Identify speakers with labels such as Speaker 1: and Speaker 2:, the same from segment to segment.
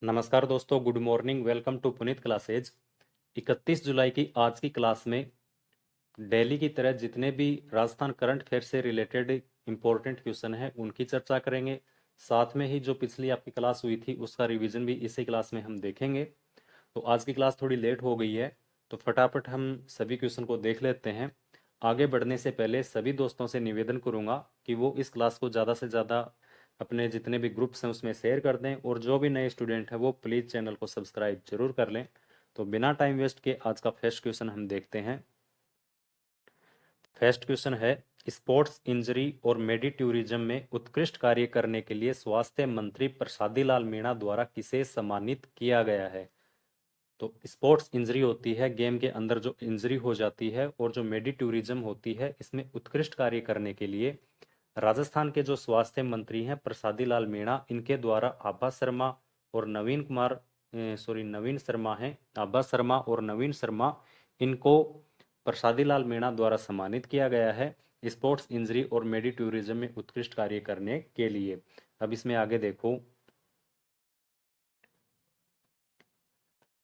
Speaker 1: नमस्कार दोस्तों, good morning. Welcome to Puneet classes. 31 जुलाई की आज की क्लास में डेली की तरह जितने भी राजस्थान करंट अफेयर से रिलेटेड इंपॉर्टेंट क्वेश्चन हैं उनकी चर्चा करेंगे। साथ में ही जो पिछली आपकी क्लास हुई थी उसका रिवीजन भी इसी क्लास में हम देखेंगे। तो आज की क्लास थोड़ी लेट हो गई है, तो फटाफट हम सभी क्वेश्चन को देख लेते हैं। आगे बढ़ने से पहले सभी दोस्तों से निवेदन करूंगा कि वो इस क्लास को ज़्यादा से ज़्यादा अपने जितने भी ग्रुप्स हैं उसमें शेयर कर दें, और जो भी नए स्टूडेंट हैं वो प्लीज़ चैनल को सब्सक्राइब जरूर कर लें। तो बिना टाइम वेस्ट के आज का फर्स्ट क्वेश्चन हम देखते हैं। फर्स्ट क्वेश्चन है, स्पोर्ट्स इंजरी और मेडी टूरिज्म में उत्कृष्ट कार्य करने के लिए स्वास्थ्य मंत्री प्रसादी लाल मीणा द्वारा किसे सम्मानित किया गया है। तो स्पोर्ट्स इंजरी होती है, गेम के अंदर जो इंजरी हो जाती है, और जो मेडी टूरिज्म होती है इसमें उत्कृष्ट कार्य करने के लिए राजस्थान के जो स्वास्थ्य मंत्री हैं प्रसादी लाल मीणा, इनके द्वारा आभा शर्मा और नवीन शर्मा हैं। आभा शर्मा और नवीन शर्मा, इनको प्रसादी लाल मीणा द्वारा सम्मानित किया गया है स्पोर्ट्स इंजरी और मेडी टूरिज्म में उत्कृष्ट कार्य करने के लिए। अब इसमें आगे देखो,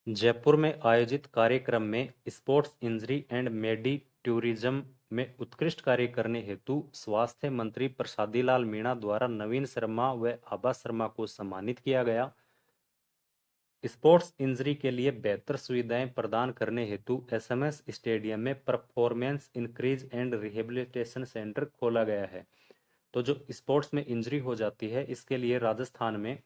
Speaker 1: जयपुर में आयोजित कार्यक्रम में sports injury and medi tourism में उत्कृष्ट कार्य करने हेतु स्वास्थ्य मंत्री प्रसादीलाल मीणा द्वारा नवीन शर्मा व आभा शर्मा को सम्मानित किया गया। स्पोर्ट्स इंजरी के लिए बेहतर सुविधाएं प्रदान करने हेतु एसएमएस स्टेडियम में performance increase and rehabilitation centre खोला गया है। तो जो स्पोर्ट्स में इंजरी हो जाती है इसके लिए राजस्थान में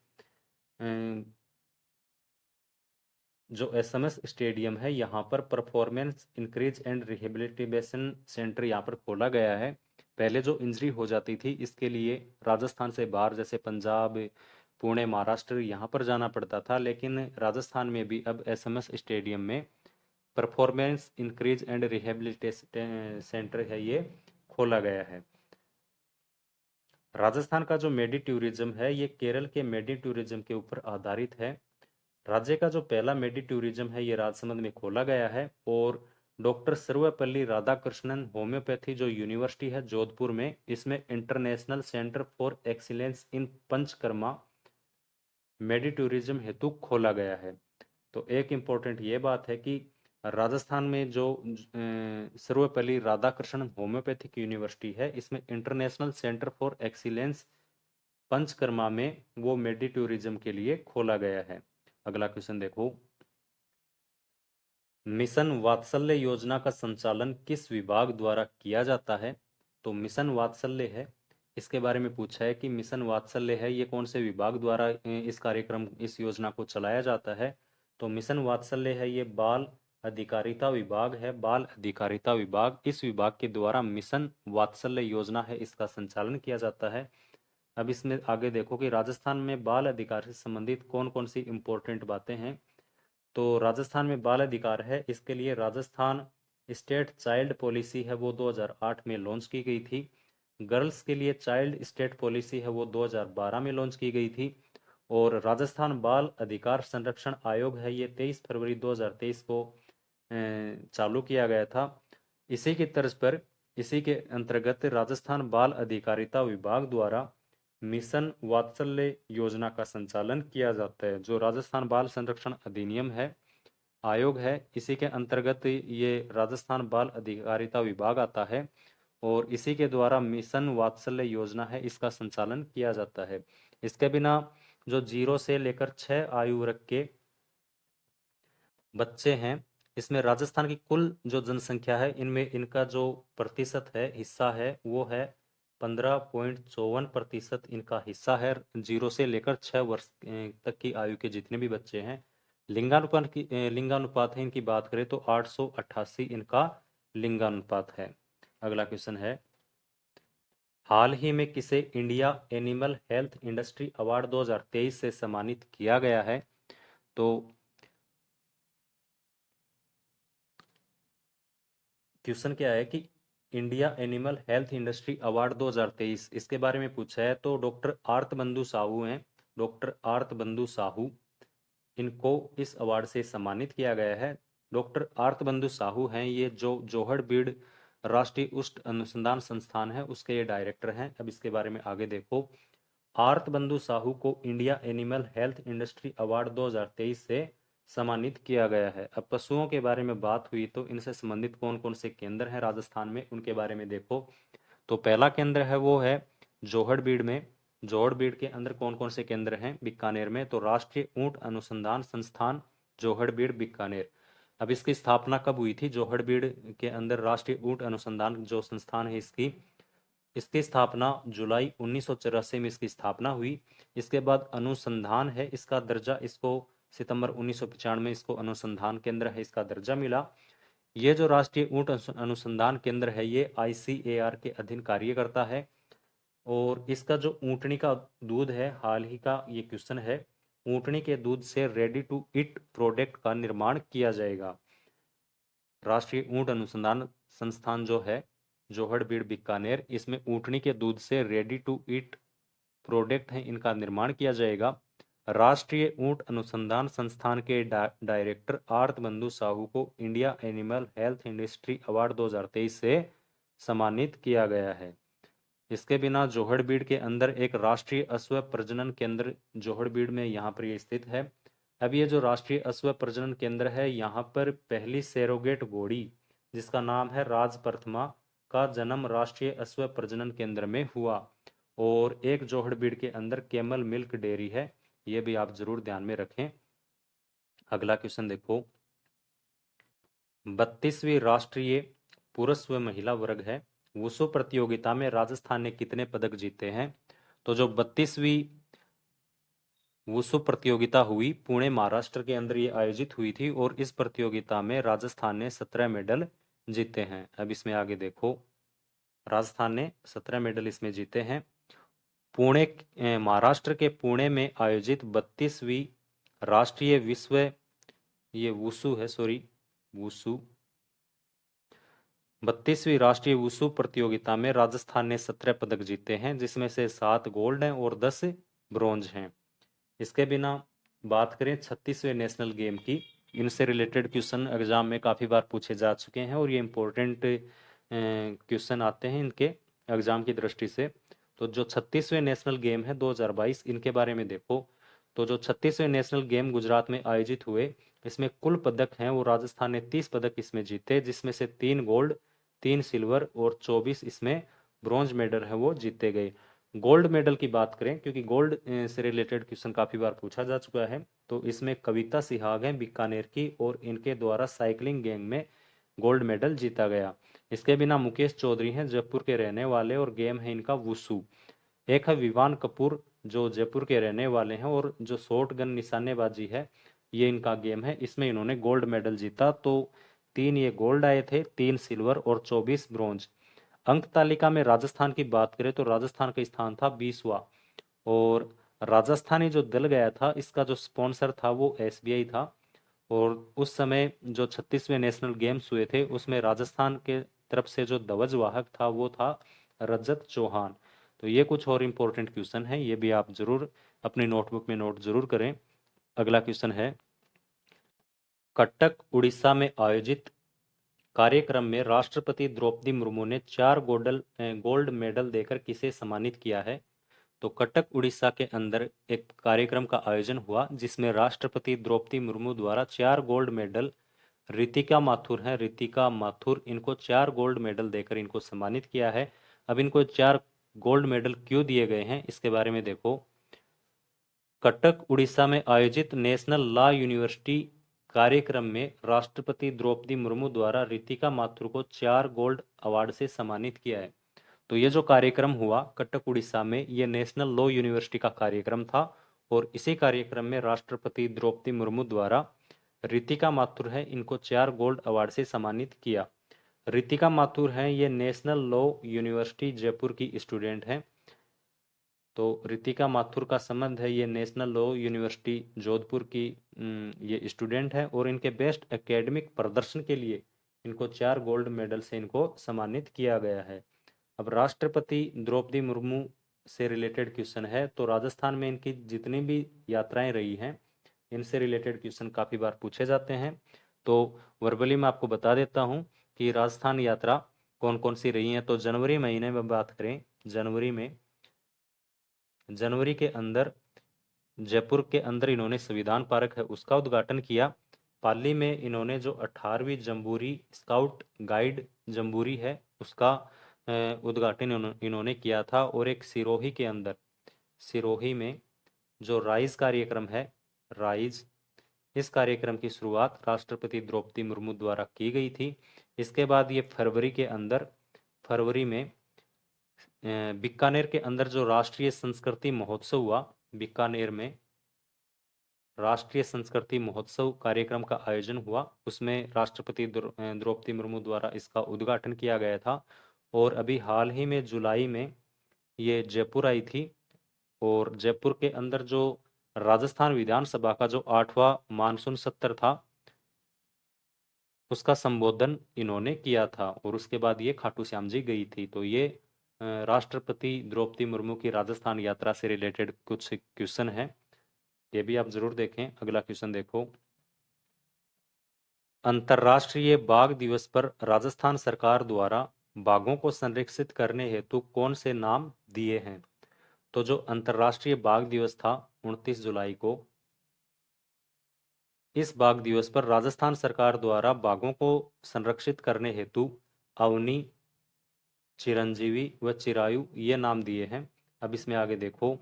Speaker 1: जो एसएमएस स्टेडियम है यहाँ पर performance increase and rehabilitation centre यहाँ पर खोला गया है। पहले जो इंजरी हो जाती थी इसके लिए राजस्थान से बाहर जैसे पंजाब, पुणे, महाराष्ट्र यहाँ पर जाना पड़ता था, लेकिन राजस्थान में भी अब एसएमएस स्टेडियम में performance increase and rehabilitation centre है ये खोला गया है। राजस्थान का जो मेडी टूरिज्म है ये केरल के मेडी टूरिज्म के ऊपर आधारित है। राज्य का जो पहला मेडी टूरिज्म है ये राजसमंद में खोला गया है, और डॉक्टर सर्वपल्ली राधाकृष्णन होम्योपैथी जो यूनिवर्सिटी है जोधपुर में, इसमें international centre for excellence in panchakarma medi tourism हेतु खोला गया है। तो एक इम्पोर्टेंट ये बात है कि राजस्थान में जो सर्वपल्ली राधाकृष्णन होम्योपैथिक यूनिवर्सिटी है इसमें international centre for excellence panchakarma में वो मेडी टूरिज्म के लिए खोला गया है। अगला क्वेश्चन देखो, मिशन वात्सल्य योजना का संचालन किस विभाग द्वारा किया जाता है। तो मिशन वात्सल्य है, इसके बारे में पूछा है कि मिशन वात्सल्य है ये कौन से विभाग द्वारा इस योजना को चलाया जाता है। तो मिशन वात्सल्य है ये बाल अधिकारिता विभाग है। बाल अधिकारिता विभाग, इस विभाग के द्वारा मिशन वात्सल्य योजना है इसका संचालन किया जाता है। अब इसमें आगे देखो कि राजस्थान में बाल अधिकार से संबंधित कौन कौन सी इंपॉर्टेंट बातें हैं। तो राजस्थान में बाल अधिकार है, इसके लिए राजस्थान स्टेट चाइल्ड पॉलिसी है वो 2008 में लॉन्च की गई थी। गर्ल्स के लिए चाइल्ड स्टेट पॉलिसी है वो 2012 में लॉन्च की गई थी। और राजस्थान बाल अधिकार संरक्षण आयोग है ये 23 फरवरी 2023 को चालू किया गया था। इसी की तर्ज पर इसी के अंतर्गत राजस्थान बाल अधिकारिता विभाग द्वारा मिशन वात्सल्य योजना का संचालन किया जाता है। जो राजस्थान बाल संरक्षण अधिनियम है, आयोग है, इसी के अंतर्गत ये राजस्थान बाल अधिकारिता विभाग आता है, और इसी के द्वारा मिशन वात्सल्य योजना है इसका संचालन किया जाता है। इसके बिना जो 0 से लेकर 6 आयु वर्ग के बच्चे हैं, इसमें राजस्थान की कुल जो जनसंख्या है इनमें इनका जो प्रतिशत है, हिस्सा है, वो है 15.54% इनका हिस्सा है। 0 से लेकर 6 वर्ष तक की आयु के जितने भी बच्चे हैं। लिंगानुपात है इनकी बात करें तो 888 इनका लिंगानुपात है। अगला क्वेश्चन है, हाल ही में किसे India animal health industry award 2023 से सम्मानित किया गया है। तो क्वेश्चन क्या है कि India animal health industry award 2023 इसके बारे में पूछा है। तो डॉक्टर आर्त बंधु साहू हैं, डॉक्टर आर्त बंधु साहू, इनको इस अवार्ड से सम्मानित किया गया है। डॉक्टर आर्त बंधु साहू हैं ये जो जोहड़बीड़ राष्ट्रीय उष्ट अनुसंधान संस्थान है उसके ये डायरेक्टर हैं। अब इसके बारे में आगे देखो, आर्त बंधु साहू को India animal health industry award 2023 से सम्मानित किया गया है। अब पशुओं के बारे में बात हुई तो इनसे संबंधित कौन कौन से केंद्र हैं राजस्थान में, उनके बारे में देखो। तो पहला केंद्र है वो है जोहड़बीड़ में। जोहड़बीड़ के अंदर कौन कौन से केंद्र हैं बीकानेर में, तो राष्ट्रीय ऊंट अनुसंधान संस्थान जोहड़बीड़ बीकानेर। अब इसकी स्थापना कब हुई थी, जोहड़बीड़ के अंदर राष्ट्रीय ऊंट अनुसंधान जो संस्थान है इसकी इसकी स्थापना जुलाई 1984 में इसकी स्थापना हुई। इसके बाद अनुसंधान है इसका दर्जा, इसको सितंबर 1995 में इसको अनुसंधान केंद्र है इसका दर्जा मिला। ये जो राष्ट्रीय ऊंट अनुसंधान केंद्र है ये आईसीएआर के अधीन कार्य करता है। और इसका जो ऊंटनी का दूध है, हाल ही का ये क्वेश्चन है, ऊंटनी के दूध से रेडी टू ईट प्रोडक्ट का निर्माण किया जाएगा। राष्ट्रीय ऊंट अनुसंधान संस्थान जो है जोहड़बीड़ बीकानेर, इसमें ऊंटनी के दूध से रेडी टू ईट प्रोडक्ट हैं इनका निर्माण किया जाएगा। राष्ट्रीय ऊंट अनुसंधान संस्थान के डायरेक्टर आर्त बंधु साहू को India animal health industry award 2023 से सम्मानित किया गया है। इसके बिना जोहड़बीड़ के अंदर एक राष्ट्रीय अश्व प्रजनन केंद्र जोहड़बीड़ में यहाँ पर ये स्थित है। अब ये जो राष्ट्रीय अश्व प्रजनन केंद्र है यहाँ पर पहली सैरोगेट घोड़ी जिसका नाम है राज प्रथमा का जन्म राष्ट्रीय अश्व प्रजनन केंद्र में हुआ। और एक जोहड़बीड़ के अंदर कैमल मिल्क डेयरी है, ये भी आप जरूर ध्यान में रखें। अगला क्वेश्चन देखो, 32वीं राष्ट्रीय पुरुष व महिला वर्ग है वुशु प्रतियोगिता में राजस्थान ने कितने पदक जीते हैं। तो जो 32वीं वुशु प्रतियोगिता हुई पुणे महाराष्ट्र के अंदर ये आयोजित हुई थी और इस प्रतियोगिता में राजस्थान ने 17 मेडल जीते हैं। अब इसमें आगे देखो, राजस्थान ने 17 मेडल इसमें जीते हैं। पुणे महाराष्ट्र के पुणे में आयोजित 32वीं राष्ट्रीय विश्व ये वुशु है सॉरी वुशु 32वीं राष्ट्रीय वुशु प्रतियोगिता में राजस्थान ने 17 पदक जीते हैं जिसमें से 7 गोल्ड हैं और 10 ब्रॉन्ज हैं। इसके बिना बात करें 36वें नेशनल गेम की, इनसे रिलेटेड क्वेश्चन एग्जाम में काफ़ी बार पूछे जा चुके हैं और ये इंपॉर्टेंट क्वेश्चन आते हैं इनके एग्जाम की दृष्टि से। तो जो 36वें नेशनल गेम है 2022 इनके बारे में देखो। तो जो 36वें नेशनल गेम गुजरात में आयोजित हुए इसमें कुल पदक हैं वो राजस्थान ने 30 पदक इसमें जीते जिसमें से 3 गोल्ड 3 सिल्वर और 24 इसमें ब्रॉन्ज मेडल है वो जीते गए। गोल्ड मेडल की बात करें क्योंकि गोल्ड से रिलेटेड क्वेश्चन काफ़ी बार पूछा जा चुका है, तो इसमें कविता सिहाग हैं बीकानेर की और इनके द्वारा साइकिलिंग गेम में गोल्ड मेडल जीता गया। इसके बिना मुकेश चौधरी हैं जयपुर के रहने वाले और गेम है इनका वुशु। एक है विवान कपूर जो जयपुर के रहने वाले हैं और जो शॉर्ट गन निशानेबाजी है ये इनका गेम है, इसमें इन्होंने गोल्ड मेडल जीता। तो 3 ये गोल्ड आए थे, 3 सिल्वर और 24 ब्रॉन्ज। अंक तालिका में राजस्थान की बात करें तो राजस्थान का स्थान था 20वां और राजस्थानी जो दल गया था इसका जो स्पॉन्सर था वो एसबीआई था। और उस समय जो 36वें नेशनल गेम्स हुए थे उसमें राजस्थान के तरफ से जो ध्वज वाहक था वो था रजत चौहान। तो ये कुछ और इम्पोर्टेंट क्वेश्चन है, ये भी आप जरूर अपनी नोटबुक में नोट जरूर करें। अगला क्वेश्चन है, कटक उड़ीसा में आयोजित कार्यक्रम में राष्ट्रपति द्रौपदी मुर्मू ने 4 गोल्ड मेडल देकर किसे सम्मानित किया है। तो कटक उड़ीसा के अंदर एक कार्यक्रम का आयोजन हुआ जिसमें राष्ट्रपति द्रौपदी मुर्मू द्वारा 4 गोल्ड मेडल रितिका माथुर है, रितिका माथुर, इनको 4 गोल्ड मेडल देकर इनको सम्मानित किया है। अब इनको 4 गोल्ड मेडल क्यों दिए गए हैं इसके बारे में देखो। कटक उड़ीसा में आयोजित नेशनल लॉ यूनिवर्सिटी कार्यक्रम में राष्ट्रपति द्रौपदी मुर्मू द्वारा रितिका माथुर को 4 गोल्ड अवार्ड से सम्मानित किया है। तो ये जो कार्यक्रम हुआ कटक उड़ीसा में ये नेशनल लॉ यूनिवर्सिटी का कार्यक्रम था और इसी कार्यक्रम में राष्ट्रपति द्रौपदी मुर्मू द्वारा रितिका माथुर है इनको 4 गोल्ड अवार्ड से सम्मानित किया। रितिका माथुर हैं ये नेशनल लॉ यूनिवर्सिटी जयपुर की स्टूडेंट हैं। तो रितिका माथुर का संबंध है ये नेशनल लॉ यूनिवर्सिटी जोधपुर की ये स्टूडेंट है और इनके बेस्ट एकेडमिक प्रदर्शन के लिए इनको 4 गोल्ड मेडल से इनको सम्मानित किया गया है। अब राष्ट्रपति द्रौपदी मुर्मू से रिलेटेड क्वेश्चन है, तो राजस्थान में इनकी जितनी भी यात्राएं रही हैं इनसे रिलेटेड क्वेश्चन काफ़ी बार पूछे जाते हैं। तो वर्बली मैं आपको बता देता हूं कि राजस्थान यात्रा कौन कौन सी रही हैं। तो जनवरी महीने में बात करें, जनवरी के अंदर जयपुर के अंदर इन्होंने संविधान पार्क है उसका उद्घाटन किया। पाली में इन्होंने जो 18वीं जम्बूरी स्काउट गाइड जम्बूरी है उसका उद्घाटन इन्होंने किया था। और एक सिरोही के अंदर, सिरोही में जो राइज कार्यक्रम है, राइज, इस कार्यक्रम की शुरुआत राष्ट्रपति द्रौपदी मुर्मू द्वारा की गई थी। इसके बाद ये फरवरी के अंदर, फरवरी में बीकानेर के अंदर जो राष्ट्रीय संस्कृति महोत्सव हुआ, बीकानेर में राष्ट्रीय संस्कृति महोत्सव कार्यक्रम का आयोजन हुआ, उसमें राष्ट्रपति द्रौपदी मुर्मू द्वारा इसका उद्घाटन किया गया था। और अभी हाल ही में जुलाई में ये जयपुर आई थी और जयपुर के अंदर जो राजस्थान विधानसभा का जो 8वां मानसून सत्र था उसका संबोधन इन्होंने किया था। और उसके बाद ये खाटू श्याम जी गई थी। तो ये राष्ट्रपति द्रौपदी मुर्मू की राजस्थान यात्रा से रिलेटेड कुछ क्वेश्चन है, ये भी आप जरूर देखें। अगला क्वेश्चन देखो, अंतर्राष्ट्रीय बाघ दिवस पर राजस्थान सरकार द्वारा बाघों को संरक्षित करने हेतु कौन से नाम दिए हैं? तो जो अंतर्राष्ट्रीय बाघ दिवस था 29 जुलाई को, इस बाघ दिवस पर राजस्थान सरकार द्वारा बाघों को संरक्षित करने हेतु अवनी, चिरंजीवी व चिरायु ये नाम दिए हैं। अब इसमें आगे देखो,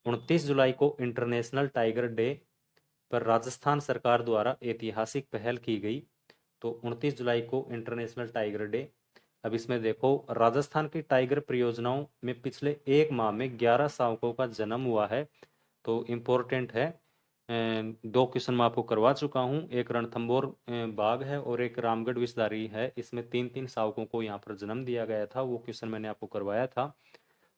Speaker 1: 29 जुलाई को इंटरनेशनल टाइगर डे पर राजस्थान सरकार द्वारा ऐतिहासिक पहल की गई। तो 29 जुलाई को इंटरनेशनल टाइगर डे। अब इसमें देखो, राजस्थान की टाइगर परियोजनाओं में पिछले एक माह में 11 शावकों का जन्म हुआ है। तो इम्पोर्टेंट है, दो क्वेश्चन मैं आपको करवा चुका हूँ, एक रणथंभौर बाघ है और एक रामगढ़ विषधारी है। इसमें 3-3 शावकों को यहाँ पर जन्म दिया गया था, वो क्वेश्चन मैंने आपको करवाया था।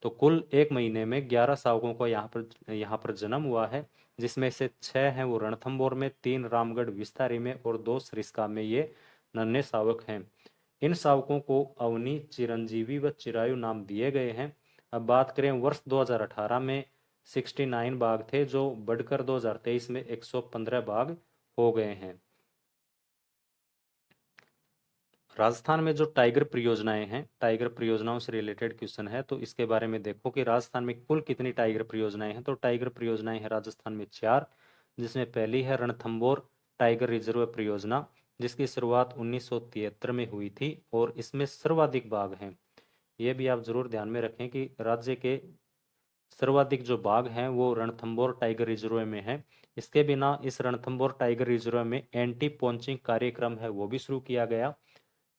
Speaker 1: तो कुल एक महीने में 11 शावकों को यहाँ पर जन्म हुआ है, जिसमें से 6 हैं वो रणथंभौर में, 3 रामगढ़ विस्तारी में और 2 सरिस्का में ये नन्हे शावक हैं। इन शावकों को अवनी, चिरंजीवी व चिरायु नाम दिए गए हैं। अब बात करें, वर्ष 2018 में 69 बाघ थे, जो बढ़कर 2023 में 115 बाघ हो गए हैं। राजस्थान में जो टाइगर परियोजनाएं हैं, टाइगर परियोजनाओं से रिलेटेड क्वेश्चन है, तो इसके बारे में देखो कि राजस्थान में कुल कितनी टाइगर परियोजनाएं हैं। तो टाइगर परियोजनाएं हैं राजस्थान में 4, जिसमें पहली है रणथंभौर टाइगर रिजर्व परियोजना, जिसकी शुरुआत 1973 में हुई थी और इसमें सर्वाधिक बाघ हैं। ये भी आप जरूर ध्यान में रखें कि राज्य के सर्वाधिक जो बाघ हैं वो रणथंभौर टाइगर रिजर्व में है। इसके बिना इस रणथंभौर टाइगर रिजर्व में एंटी पोचिंग कार्यक्रम है वो भी शुरू किया गया।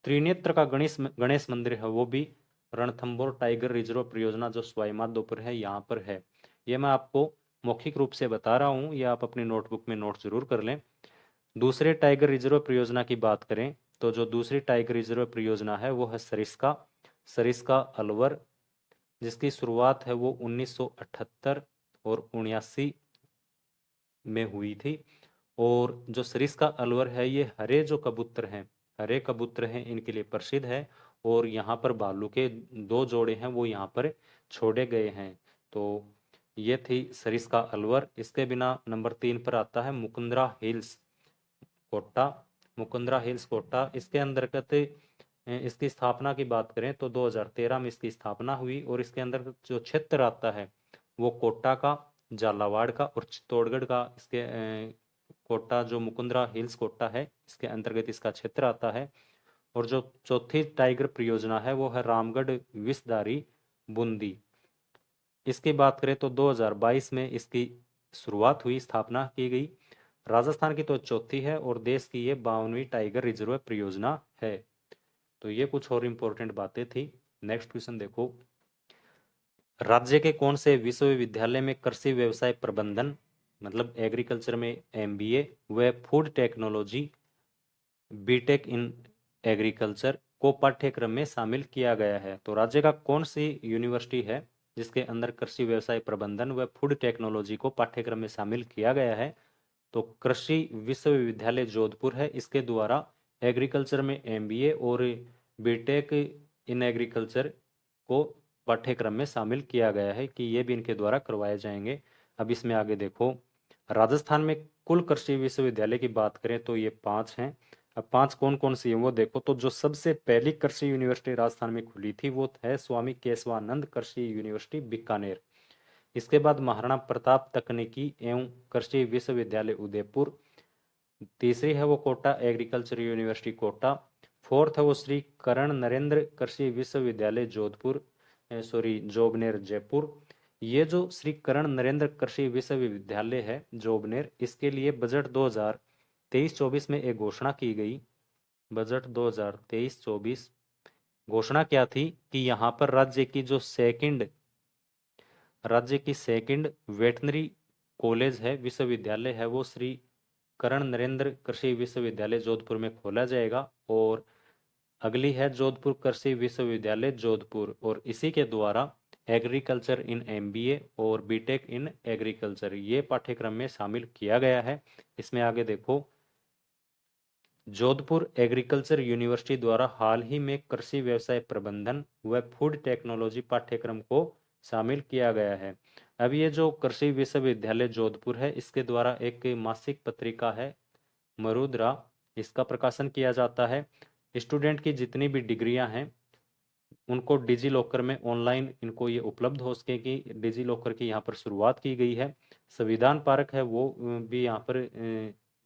Speaker 1: त्रिनेत्र का गणेश मंदिर है वो भी रणथंभौर टाइगर रिजर्व परियोजना जो सवाई माधोपुर है यहाँ पर है। ये मैं आपको मौखिक रूप से बता रहा हूँ, ये आप अपनी नोटबुक में नोट जरूर कर लें। दूसरे टाइगर रिजर्व परियोजना की बात करें तो जो दूसरी टाइगर रिजर्व परियोजना है वो है सरिस्का, सरिस्का अलवर, जिसकी शुरुआत है वो 1978 और 79 में हुई थी। और जो सरिस्का अलवर है ये हरे जो कबूतर हैं, हरे कबूतर हैं, इनके लिए प्रसिद्ध है। और यहाँ पर भालू के 2 जोड़े हैं वो यहाँ पर छोड़े गए हैं। तो ये थी सरिस्का अलवर। इसके बिना नंबर 3 पर आता है मुकुंदरा हिल्स कोटा, मुकुंदरा हिल्स कोटा। इसके अंतर्गत इसकी स्थापना की बात करें तो 2013 में इसकी स्थापना हुई और इसके अंदर जो क्षेत्र आता है वो कोटा का, झालावाड़ का और चित्तौड़गढ़ का। इसके कोटा जो मुकुंदरा हिल्स कोटा है इसके अंतर्गत इसका क्षेत्र आता है। और जो चौथी टाइगर परियोजना है वो है रामगढ़ विषधारी बूंदी। इसकी बात करें तो 2022 में इसकी शुरुआत हुई, स्थापना की गई। राजस्थान की तो चौथी है और देश की ये 52वीं टाइगर रिजर्व परियोजना है। तो ये कुछ और इंपॉर्टेंट बातें थी। नेक्स्ट क्वेश्चन देखो, राज्य के कौन से विश्वविद्यालय में कृषि व्यवसाय प्रबंधन मतलब एग्रीकल्चर में एमबीए व food technology BTech in agriculture को पाठ्यक्रम में शामिल किया गया है? तो राज्य का कौन सी यूनिवर्सिटी है जिसके अंदर कृषि व्यवसाय प्रबंधन व फूड टेक्नोलॉजी को पाठ्यक्रम में शामिल किया गया है? तो कृषि विश्वविद्यालय जोधपुर है, इसके द्वारा एग्रीकल्चर में एमबीए और बीटेक इन एग्रीकल्चर को पाठ्यक्रम में शामिल किया गया है कि ये भी इनके द्वारा करवाए जाएंगे। अब इसमें आगे देखो, राजस्थान में कुल कृषि विश्वविद्यालय की बात करें तो ये 5 हैं। अब 5 कौन कौन सी है वो देखो। तो जो सबसे पहली कृषि यूनिवर्सिटी राजस्थान में खुली थी वो है स्वामी केशवानंद कृषि यूनिवर्सिटी बीकानेर। इसके बाद महाराणा प्रताप तकनीकी एवं कृषि विश्वविद्यालय उदयपुर। तीसरी है वो Kota agriculture university Kota. Fourth है वो श्री करण नरेंद्र कृषि विश्वविद्यालय जोधपुर, सॉरी जोबनेर जयपुर। ये जो श्री करण नरेंद्र कृषि विश्वविद्यालय है जोबनेर, इसके लिए बजट 2023-24 में एक घोषणा की गई। बजट 2023-24 घोषणा क्या थी कि यहाँ पर राज्य की सेकंड वेटनरी कॉलेज है, विश्वविद्यालय है, वो श्री करण नरेंद्र कृषि विश्वविद्यालय जोधपुर में खोला जाएगा। और अगली है जोधपुर कृषि विश्वविद्यालय जोधपुर, और इसी के द्वारा एग्रीकल्चर इन एमबीए और बीटेक इन एग्रीकल्चर ये पाठ्यक्रम में शामिल किया गया है। इसमें आगे देखो, जोधपुर एग्रीकल्चर यूनिवर्सिटी द्वारा हाल ही में कृषि व्यवसाय प्रबंधन व फूड टेक्नोलॉजी पाठ्यक्रम को शामिल किया गया है। अब ये जो कृषि विश्वविद्यालय जोधपुर है, इसके द्वारा एक मासिक पत्रिका है मरुद्रा, इसका प्रकाशन किया जाता है। स्टूडेंट की जितनी भी डिग्रियां हैं उनको डिजी लॉकर में ऑनलाइन इनको ये उपलब्ध हो सकेगी। डिजी लॉकर की यहाँ पर शुरुआत की गई है। संविधान पार्क है वो भी यहाँ पर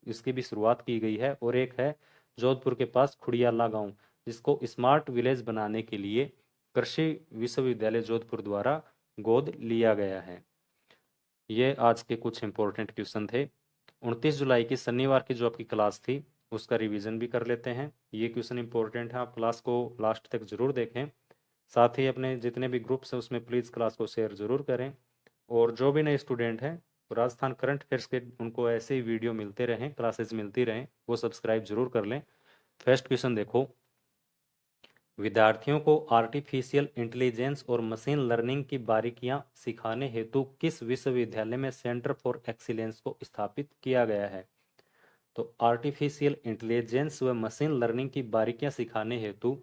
Speaker 1: इसकी भी शुरुआत की गई है। और एक है जोधपुर के पास खुड़ियाला गांव, जिसको स्मार्ट विलेज बनाने के लिए कृषि विश्वविद्यालय जोधपुर द्वारा गोद लिया गया है। ये आज के कुछ इंपॉर्टेंट क्वेश्चन थे। 29 जुलाई की शनिवार की जो आपकी क्लास थी उसका रिवीजन भी कर लेते हैं। ये क्वेश्चन इंपॉर्टेंट है, आप क्लास को लास्ट तक जरूर देखें। साथ ही अपने जितने भी ग्रुप्स हैं उसमें प्लीज़ क्लास को शेयर जरूर करें। और जो भी नए स्टूडेंट हैं राजस्थान करंट अफेयर्स के, उनको ऐसे ही वीडियो मिलते रहें, क्लासेस मिलती रहें, वो सब्सक्राइब जरूर कर लें। फर्स्ट क्वेश्चन देखो, विद्यार्थियों को आर्टिफिशियल इंटेलिजेंस और मशीन लर्निंग की बारीकियां सिखाने हेतु किस विश्वविद्यालय में सेंटर फॉर एक्सीलेंस को स्थापित किया गया है? तो आर्टिफिशियल इंटेलिजेंस व मशीन लर्निंग की बारीकियां सिखाने हेतु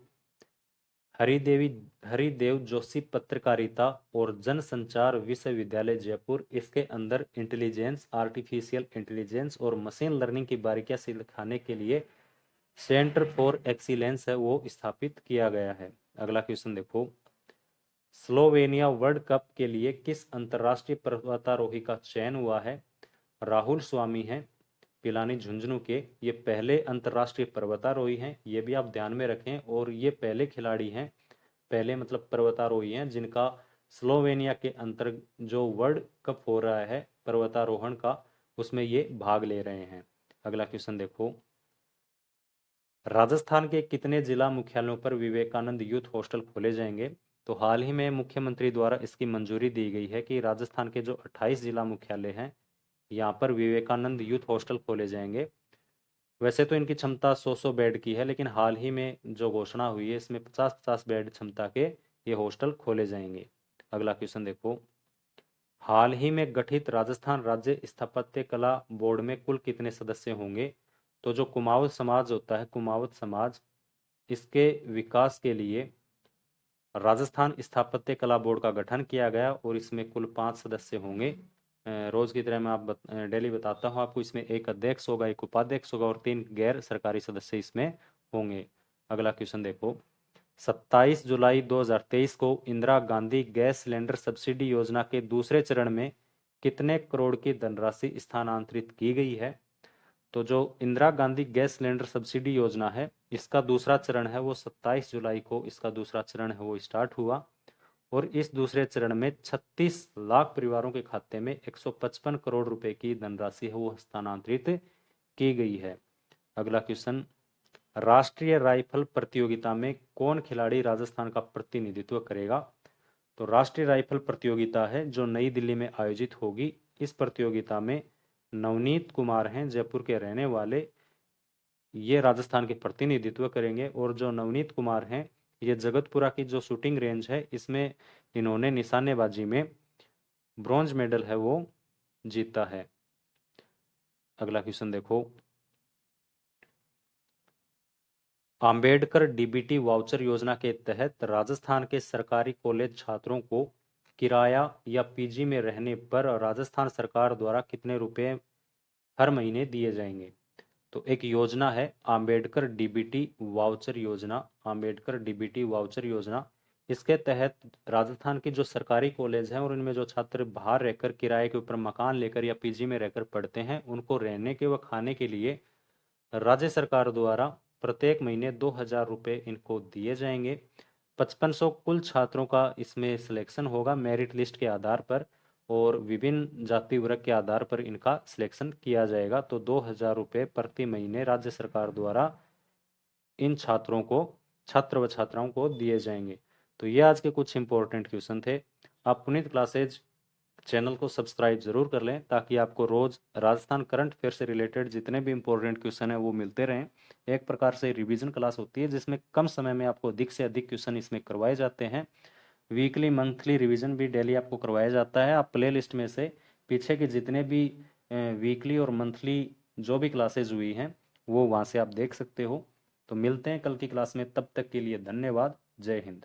Speaker 1: हरिदेव जोशी पत्रकारिता और जनसंचार विश्वविद्यालय जयपुर, इसके अंदर इंटेलिजेंस, आर्टिफिशियल इंटेलिजेंस और मशीन लर्निंग की बारीकियां सिखाने के लिए सेंटर फॉर एक्सीलेंस है वो स्थापित किया गया है। अगला क्वेश्चन देखो, स्लोवेनिया वर्ल्ड कप के लिए किस अंतरराष्ट्रीय पर्वतारोही का चयन हुआ है? राहुल स्वामी हैं पिलानी झुंझुनू के, ये पहले अंतरराष्ट्रीय पर्वतारोही हैं, ये भी आप ध्यान में रखें। और ये पहले खिलाड़ी हैं, पहले मतलब पर्वतारोही हैं जिनका स्लोवेनिया के अंतर जो वर्ल्ड कप हो रहा है पर्वतारोहण का, उसमें ये भाग ले रहे हैं। अगला क्वेश्चन देखो, राजस्थान के कितने जिला मुख्यालयों पर विवेकानंद यूथ हॉस्टल खोले जाएंगे? तो हाल ही में मुख्यमंत्री द्वारा इसकी मंजूरी दी गई है कि राजस्थान के जो 28 जिला मुख्यालय हैं यहाँ पर विवेकानंद यूथ हॉस्टल खोले जाएंगे। वैसे तो इनकी क्षमता 100 बेड की है, लेकिन हाल ही में जो घोषणा हुई है इसमें 50-50 बेड क्षमता के ये हॉस्टल खोले जाएंगे। अगला क्वेश्चन देखो, हाल ही में गठित राजस्थान राज्य स्थापत्य कला बोर्ड में कुल कितने सदस्य होंगे? तो जो कुमाऊं समाज होता है, कुमाऊं समाज, इसके विकास के लिए राजस्थान स्थापत्य कला बोर्ड का गठन किया गया और इसमें कुल 5 सदस्य होंगे। रोज की तरह मैं डेली बताता हूँ आपको, इसमें एक अध्यक्ष होगा, एक उपाध्यक्ष होगा और 3 गैर सरकारी सदस्य इसमें होंगे। अगला क्वेश्चन देखो, 27 जुलाई 2023 को Indira Gandhi gas cylinder subsidy योजना के दूसरे चरण में कितने करोड़ की धनराशि स्थानांतरित की गई है? तो जो Indira Gandhi gas cylinder subsidy योजना है इसका दूसरा चरण है वो 27 जुलाई को इसका दूसरा चरण है वो स्टार्ट हुआ। और इस दूसरे चरण में 36 लाख परिवारों के खाते में 155 करोड़ रुपए की धनराशि है वो हस्तांतरित की गई है। अगला क्वेश्चन, राष्ट्रीय राइफल प्रतियोगिता में कौन खिलाड़ी राजस्थान का प्रतिनिधित्व करेगा? तो राष्ट्रीय राइफल प्रतियोगिता है जो नई दिल्ली में आयोजित होगी। इस प्रतियोगिता में नवनीत कुमार हैं जयपुर के रहने वाले, ये राजस्थान के प्रतिनिधित्व करेंगे। और जो नवनीत कुमार हैं ये जगतपुरा की जो शूटिंग रेंज है इसमें इन्होंने निशानेबाजी में ब्रॉन्ज मेडल है वो जीता है। अगला क्वेश्चन देखो, अंबेडकर डीबीटी वाउचर योजना के तहत राजस्थान के सरकारी कॉलेज छात्रों को किराया या पीजी में रहने पर राजस्थान सरकार द्वारा कितने रुपए हर महीने दिए जाएंगे? तो एक योजना है आम्बेडकर डीबीटी वाउचर योजना, आम्बेडकर डीबीटी वाउचर योजना। इसके तहत राजस्थान की जो सरकारी कॉलेज हैं और इनमें जो छात्र बाहर रहकर किराए के ऊपर मकान लेकर या पीजी में रहकर पढ़ते हैं, उनको रहने के व खाने के लिए राज्य सरकार द्वारा प्रत्येक महीने 2,000 रुपये इनको दिए जाएंगे। 5500 कुल छात्रों का इसमें सिलेक्शन होगा मेरिट लिस्ट के आधार पर, और विभिन्न जाति वर्ग के आधार पर इनका सिलेक्शन किया जाएगा। तो 2,000 रुपये प्रति महीने राज्य सरकार द्वारा इन छात्रों को, छात्र व छात्राओं को दिए जाएंगे। तो ये आज के कुछ इंपॉर्टेंट क्वेश्चन थे। आप पुनीत क्लासेज चैनल को सब्सक्राइब जरूर कर लें ताकि आपको रोज राजस्थान करंट अफेयर से रिलेटेड जितने भी इंपॉर्टेंट क्वेश्चन है वो मिलते रहें। एक प्रकार से रिवीजन क्लास होती है जिसमें कम समय में आपको अधिक से अधिक क्वेश्चन इसमें करवाए जाते हैं। वीकली मंथली रिवीजन भी डेली आपको करवाया जाता है। आप प्ले लिस्ट में से पीछे के जितने भी वीकली और मंथली जो भी क्लासेज हुई हैं वो वहाँ से आप देख सकते हो। तो मिलते हैं कल की क्लास में, तब तक के लिए धन्यवाद। जय हिंद।